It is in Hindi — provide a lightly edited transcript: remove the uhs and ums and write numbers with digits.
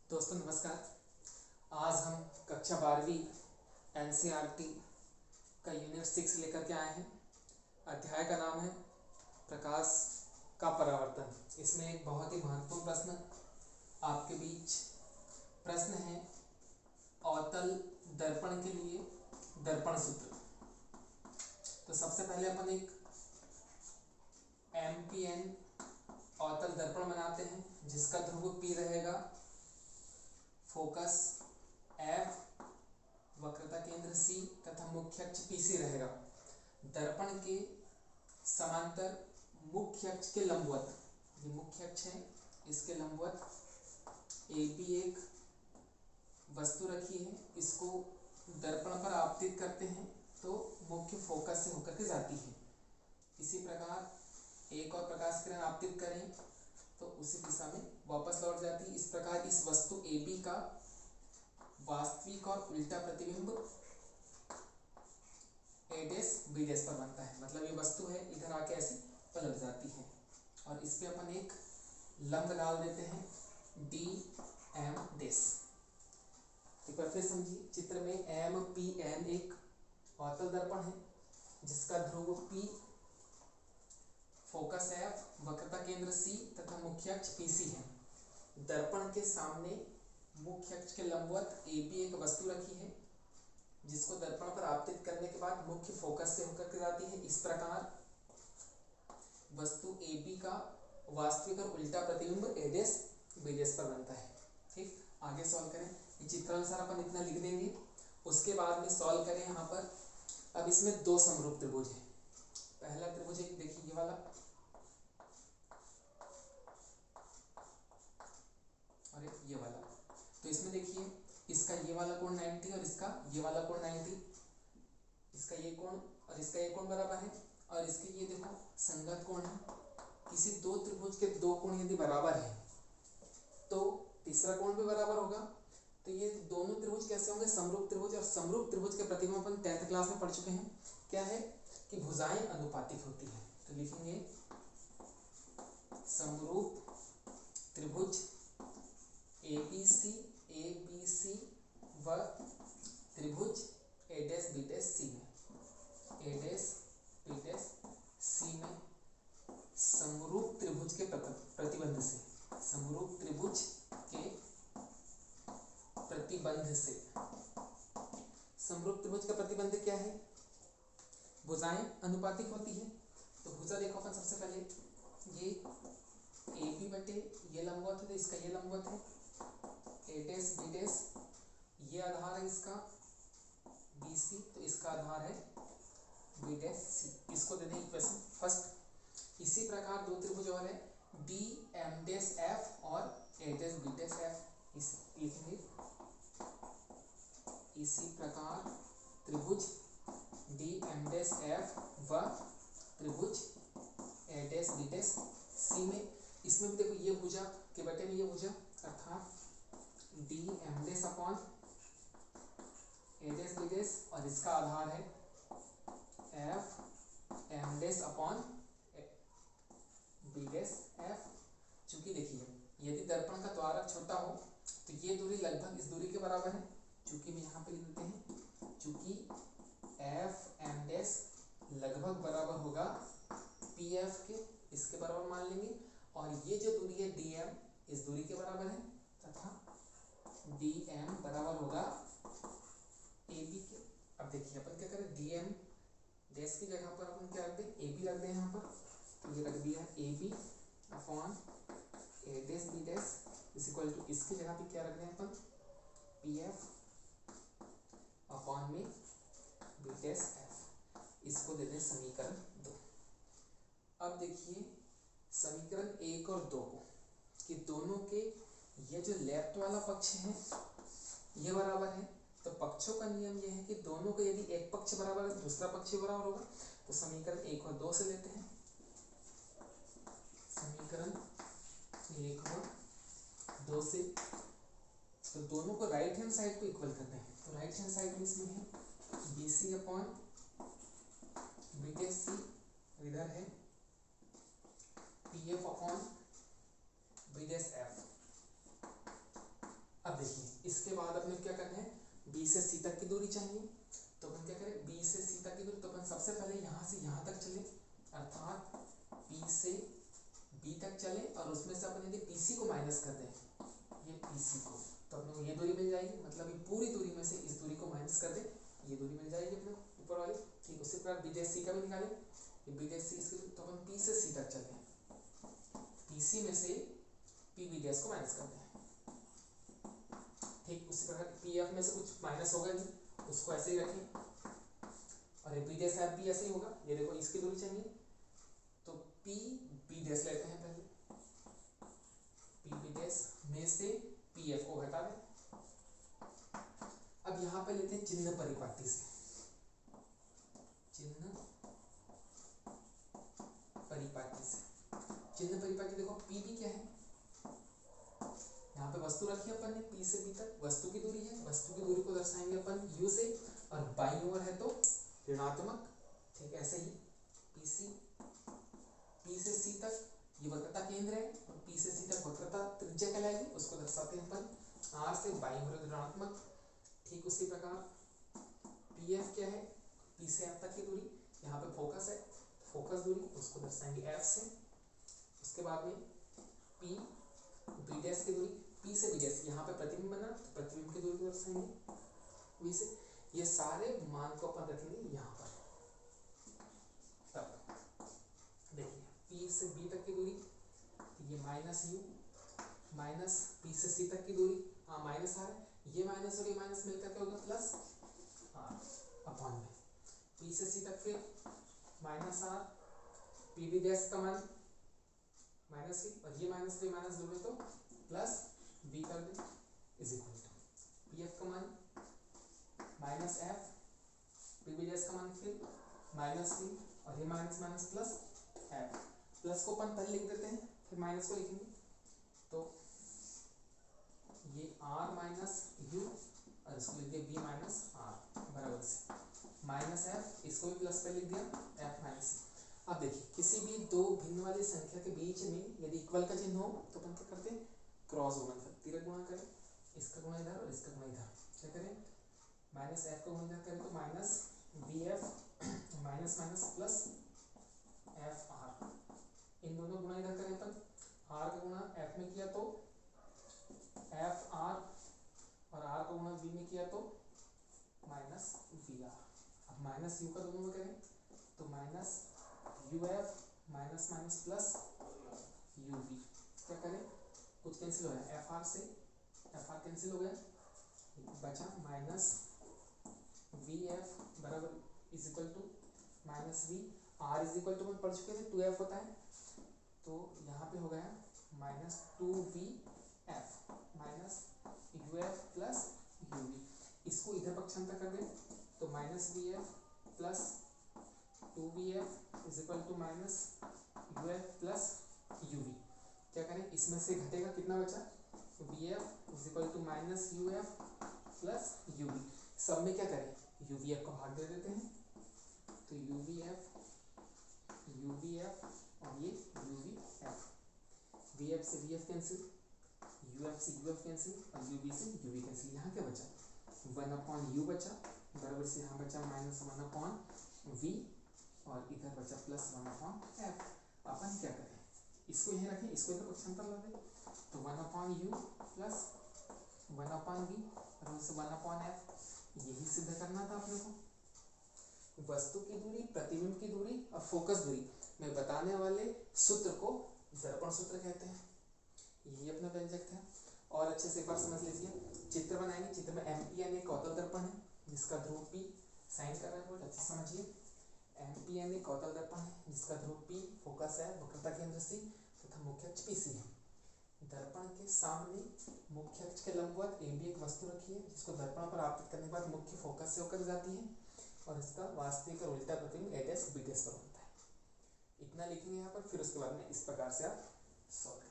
दोस्तों नमस्कार। आज हम कक्षा 12वीं एनसीईआरटी का यूनिट 6 लेकर के आए हैं। अध्याय का नाम है प्रकाश का परावर्तन। इसमें एक बहुत ही महत्वपूर्ण प्रश्न आपके बीच प्रश्न है, अवतल दर्पण के लिए दर्पण सूत्र। तो सबसे पहले अपन एक एमपीएन अवतल दर्पण बनाते हैं जिसका ध्रुव P रहेगा, फोकस F, वक्रता केंद्र C तथा मुख्य अक्ष PC रहेगा। दर्पण के समांतर मुख्य अक्ष के लंबवत, ये मुख्य अक्ष है, इसके लंबवत AB एक वस्तु रखी है, इसको दर्पण पर आपतित करते हैं तो मुख्य फोकस से होकर के जाती है। इसी प्रकार एक और प्रकाश किरण आपतित करें तो उसी दिशा में वापस लौट जाती है। इस प्रकार इस वस्तु AB का वास्तविक और उल्टा प्रतिबिंब A डैश B डैश पर बनता है। मतलब ये वस्तु है, इधर आके ऐसी पलट जाती है और इस पे अपन एक लंब डाल देते हैं DM डैश। एक बार फिर समझिए, चित्र में MPN एक अवतल दर्पण है जिसका ध्रुव P, फोकस F, वक्रता केंद्र C तथा मुख्य अक्ष PC है। दर्पण के सामने मुख्य अक्ष के लंबवत AB एक वस्तु रखी है जिसको दर्पण पर आपतित करने के बाद मुख्य फोकस से होकर के जाती है। इस प्रकार वस्तु AB का वास्तविक और उल्टा प्रतिबिंब A डैश B डैश पर बनता है। ठीक, आगे सॉल्व करें। ये चित्रानुसार अपन इतना लिख देंगे, उसके बाद में सॉल्व करें। यहाँ पर अब इसमें दो समरूप त्रिभुज है। पहला त्रिभुज एक देखिए ये वाला और एक ये वाला। तो इसमें देखिए इसका ये वाला कोण 90 और इसका ये वाला कोण 90, इसका ये कोण और इसका ये कोण बराबर है और इसके ये देखो संगत कोण है। किसी दो त्रिभुज के दो कोण यदि बराबर है तो तीसरा कोण भी बराबर होगा। तो ये दोनों त्रिभुज कैसे होंगे? समरूप त्रिभुज। और समरूप त्रिभुज के प्रतिबिंब अपन 10th क्लास में पढ़ चुके हैं। क्या है कि भुजाएं अनुपातिक होती है। तो लिखेंगे समरूप त्रिभुज ABC व त्रिभुज A dash B dash C में, A dash B dash C में समरूप त्रिभुज के प्रतिबंध से, समरूप त्रिभुज के प्रतिबंध से। समरूप त्रिभुज का प्रतिबंध क्या है? भुजाएं अनुपातिक होती है। तो भुजा देखो अपन सबसे पहले ये AB बटे ये लंबवत है तो इसका ये लंबवत है A डैश B डैश, ये आधार है इसका BC तो इसका आधार है B डैश C। इसको दे दें इक्वेशन फर्स्ट। इसी प्रकार दो त्रिभुज और है DM डैश F और A dash B dash F, इस लिखेंगे। इसी प्रकार त्रिभुज DM डैश F व त्रिभुज A dash B dash C में, इसमें भी देखो ये भुजा के बटे में ये भुजा अर्थात DM dash upon A dash B dash और इसका आधार है FM dash upon B dash F। चूंकि देखिए यदि दर्पण का द्वारक छोटा हो तो ये दूरी लगभग इस दूरी के बराबर है। चूंकि में यहाँ पे लिख देते हैं, चूंकि FM डैश लगभग बराबर होगा PF के, इसके बराबर मान लेंगे। और ये जो दूरी है DM इस दूरी के बराबर है तथा DM बराबर होगा AB के। अब देखिए अपन क्या करें, DM डैश की जगह पर अपन क्या रख दें, AB रख दें यहाँ पर। तो ये रख दिया AB upon A dash B dash is equal to, इसकी जगह पे क्या रख दें अपन, PF अपॉन में B डैश F। इसको दे दें समीकरण 2। अब देखिए समीकरण 1 और 2 को कि दोनों के ये जो लेफ्ट वाला पक्ष है ये बराबर है। तो पक्षों का नियम ये है कि दोनों को यदि एक पक्ष बराबर है तो दूसरा पक्ष बराबर होगा। तो समीकरण 1 और 2 से लेते हैं। समीकरण 1 और 2 से तो दोनों को राइट हैंड साइड को इक्वल करते हैं। तो राइट हैंड साइड में इसमें है BC upon B dash C, इधर है PF upon B dash F। देखिए इसके बाद अपने क्या करना है, बी से सी तक की दूरी चाहिए, तो अपन क्या करें, बी से सी तक की दूरी, तो अपन सबसे पहले यहाँ से यहाँ तक चले, अर्थात बी से बी तक चले और उसमें से अपन यदि पीसी को माइनस कर दें, ये पीसी को, तो अपने को ये दूरी मिल जाएगी, मतलब ये पूरी दूरी में से इस दूरी को माइनस कर दे, ये दूरी मिल जाएगी अपने को ऊपर वाली। ठीक, उसी प्रकार बी डैश सी का भी निकालें, ये बी डैश सी इसकी, तो अपन पी से सी तक चलते हैं, पीसी में से पी बी डैश को माइनस करते हैं। ठीक, उसी प्रकार पी एफ में से कुछ माइनस होगा नहीं, उसको ऐसे ही रखें, और ये बी डैश एफ भी ऐसे ही होगा। ये देखो इसकी दूरी चाहिए, तो पी बी डैश लेते हैं पहले, पी बी डैश में से पी एफ को घटा दें। अब यहाँ पे लेते हैं चिन्ह परिपाटी से, चिन्ह परिपाटी से, चिन्ह परिपाटी देखो पी बी क्या है, यहाँ पे वस्तु रखी है अपन ने पी से बी तक, वस्तु की दूरी है, वस्तु की दूरी को दर्शाएंगे अपन यू से, और बाईं ओर है तो ऋणात्मक। ठीक, ऐसे ही पीसी पी से सी तक ये वक्रता केंद्र है, और पी से सी तक वक्रता त्रिज्या कहलाएगी, उसको दर्शाते हैं अपन आर से, बाईं ओर ऋणात्मक। ठीक, उसी प्रकार पी एफ क्या है, पी से एफ तक की दूरी, यहाँ पे फोकस है, फोकस दूरी उसको दर्शाएंगे एफ से। उसके बाद में पी बी डैश की दूरी, पी से बी डैश, यहाँ पे प्रतिबिंब बना तो प्रतिबिंब की दूरी को दर्शाएंगे वी से। ये सारे मान को अपन रखेंगे यहाँ पर। तब देखिए पी से बी तक की दूरी, ये माइनस यू, माइनस पी से सी तक की दूरी, हाँ माइनस आर, ये माइनस और ये माइनस मिलकर के होगा प्लस आर अपॉन में, पी से सी तक फिर minus R, P B dash का मान माइनस सी, और ये माइनस जोड़े तो प्लस बी कर दे, is equal to P F का मान minus F, P B dash का मान फिर माइनस बी, और ये minus minus plus F, plus को अपन पहले लिख देते हैं फिर माइनस को लिखेंगे, तो ये आर माइनस यू, और इसको लिख दिया बी माइनस आर बराबर से माइनस एफ, इसको भी प्लस पे लिख दिया एफ माइनस। अब देखिए किसी भी दो भिन्न वाली संख्या के बीच में यदि इक्वल का चिन्ह हो तो अपन क्या करते हैं, क्रॉस गुणनफल, तिरक गुणा करें, इसका गुणा इधर और इसका गुणा इधर, क्या करें, माइनस एफ का गुणा इधर करें तो minus B F minus minus plus F R, इन दोनों गुणा इधर करें अपन, आर का गुणा एफ में किया तो एफ आर, और आर का गुणा बी में किया तो माइनस वी आर। अब माइनस यू का दोनों में करें तो minus you F minus minus plus you we, क्या करें, कुछ कैंसिल हो गया, एफ आर से एफ आर कैंसिल हो गया, बचा माइनस वी एफ बराबर is equal to minus V R is equal to अपन पढ़ चुके थे 2f होता है, तो यहाँ पे हो गया minus 2v f minus you f plus you v, इसको इधर पक्षांतर कर दें तो minus we f plus 2vf is equal to minus you f plus you we, क्या करें, इसमें से घटेगा कितना बचा, v f is equal to minus you f plus you v, सब में क्या करें, यू वी एफ को भाग दे देते हैं, तो यू वी एफ और ये यू वी एफ से V F cancel, U F से यू एफ कैंसिल, और यू वी से यू वी कैंसिल, यहाँ क्या बचा, 1/u बचा बराबर से यहाँ बचा माइनस 1/v, और इधर बचा प्लस 1/f। अपन क्या करें, इसको यहीं रखें, इसको इधर पक्षांतर ला दें, तो 1/u प्लस 1/v और उससे 1/f, यही सिद्ध करना था अपने को। वस्तु की दूरी, प्रतिबिंब की दूरी और फोकस दूरी में बताने वाले सूत्र को दर्पण सूत्र कहते हैं। यही अपना व्यंजक था। और अच्छे से एक बार समझ लीजिए, चित्र बनाएंगे, चित्र में एमपीएन एक कौतल दर्पण है जिसका ध्रुव P साइन कर रहा है, बहुत अच्छे समझिए, एमपीएन एक कौतल दर्पण है जिसका ध्रुव P फोकस है वक्रता केंद्र C तथा मुख्य अक्ष PC है। दर्पण के सामने मुख्य अक्ष के लंबवत AB एक वस्तु रखी है जिसको दर्पण पर आपतित करने के बाद मुख्य फोकस से होकर जाती है, और इसका वास्तविक और उल्टा प्रतिबिंब A' B' पर बनता है। इतना लिखेंगे यहाँ पर, फिर उसके बाद में इस प्रकार से आप सॉल्व